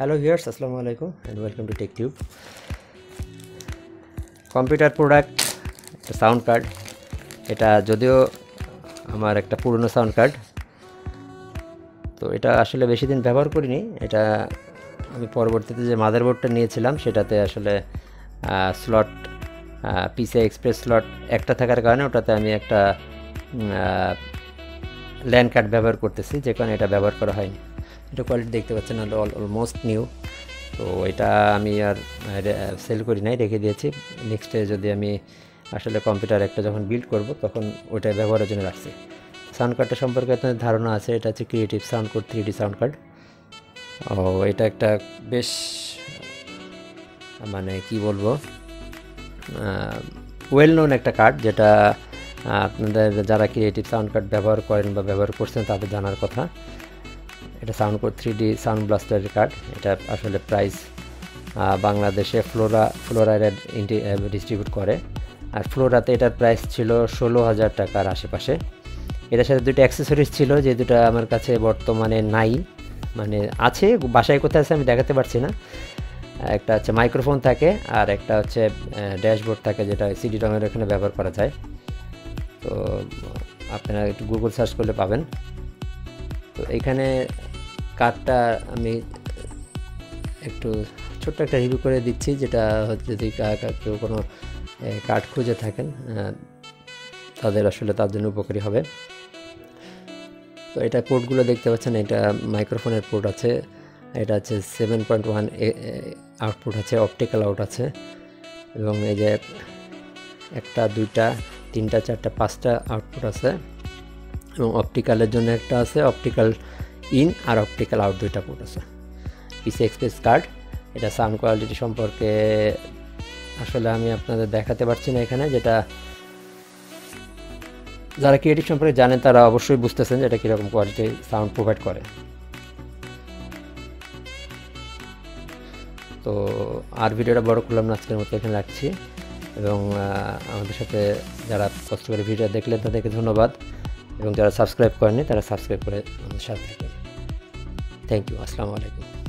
Hello viewers, আসসালামু আলাইকুম and welcome to tech tube. Computer product একটা সাউন্ড কার্ড। এটা যদিও আমার একটা পুরনো সাউন্ড কার্ড, তো এটা আসলে বেশি দিন ব্যবহার করিনি। এটা আমি পরবর্তীতে যে মাদারবোর্ডটা নিয়েছিলাম সেটাতে আসলে স্লট পিসিআই এক্সপ্রেস স্লট একটা থাকার কারণে ওটাতে আমি একটা ল্যান্ড কার্ড ব্যবহার করতেছি, যে কারণে এটা ব্যবহার করা হয়নি। এটা কোয়ালিটি দেখতে পাচ্ছেন অলমোস্ট নিউ। তো এটা আমি আর সেল করি নাই, রেখে দিয়েছি। নেক্সটে যদি আমি আসলে কম্পিউটার একটা যখন বিল্ড করব তখন ওইটা ব্যবহারের জন্য রাখছি। সাউন্ড কার্ডটা সম্পর্কে আপনাদের ধারণা আছে, এটা হচ্ছে Creative sound core 3D sound card. ও এটা একটা বেশ মানে কি বলবো, ওয়েল নোন একটা কার্ড, যেটা আপনাদের যারা ক্রিয়েটিভ সাউন্ড কার্ড ব্যবহার করেন বা ব্যবহার করছেন তাদের জানার কথা। এটা সাউন্ড কোড 3D সাউন্ড ব্লাস্টারের কার্ড। এটা আসলে প্রাইস বাংলাদেশে ফ্লোরা ডিস্ট্রিবিউট করে, আর ফ্লোরাতে এটার প্রাইস ছিল 16,000 টাকার আশেপাশে। এটার সাথে দুটো অ্যাক্সেসরিজ ছিল, যে দুটো আমার কাছে বর্তমানে নাই, মানে আছে বাসায় কোথায় আছে আমি দেখাতে পারছি না। একটা হচ্ছে মাইক্রোফোন থাকে, আর একটা হচ্ছে ড্যাশবোর্ড থাকে, যেটা সিডি রঙের এখানে ব্যবহার করা যায়। তো আপনারা একটু গুগল সার্চ করলে পাবেন। তো এইখানে কার্ডটা আমি একটু ছোট্ট একটা রিভিউ করে দিচ্ছি, যেটা হচ্ছে যদি কেউ কোনো কার্ড খুঁজে থাকেন তাদের আসলে তার জন্য উপকারী হবে। তো এটা পোর্টগুলো দেখতে পাচ্ছেন, এটা মাইক্রোফোনের পোর্ট আছে, এটা হচ্ছে 7.1 আউটপুট আছে, অপটিক্যাল আউট আছে, এবং এই যে 1, 2, 3, 4, 5টা আউটপুট আছে, এবং অপটিক্যালের জন্য একটা আছে, অপটিক্যাল ইন আর অপটিক্যাল আউট 2টা পোর্ট আছে। PC express card. এটা সাউন্ড কোয়ালিটি সম্পর্কে আসলে আমি আপনাদের দেখাতে পারছি না এখানে, যেটা যারা ক্রিয়েটিভ সম্পর্কে জানেন তারা অবশ্যই বুঝতেছেন যে এটা কীরকম কোয়ালিটি সাউন্ড প্রোভাইড করে। তো আর ভিডিওটা বড় করলাম না, আজকের মতো এখানে রাখছি। এবং আমাদের সাথে যারা কষ্ট করে ভিডিও দেখলেন তাদেরকে ধন্যবাদ, এবং যারা সাবস্ক্রাইব করেননি তারা সাবস্ক্রাইব করে আমাদের সাথে থাকবেন। Thank you. আসসালামু আলাইকুম।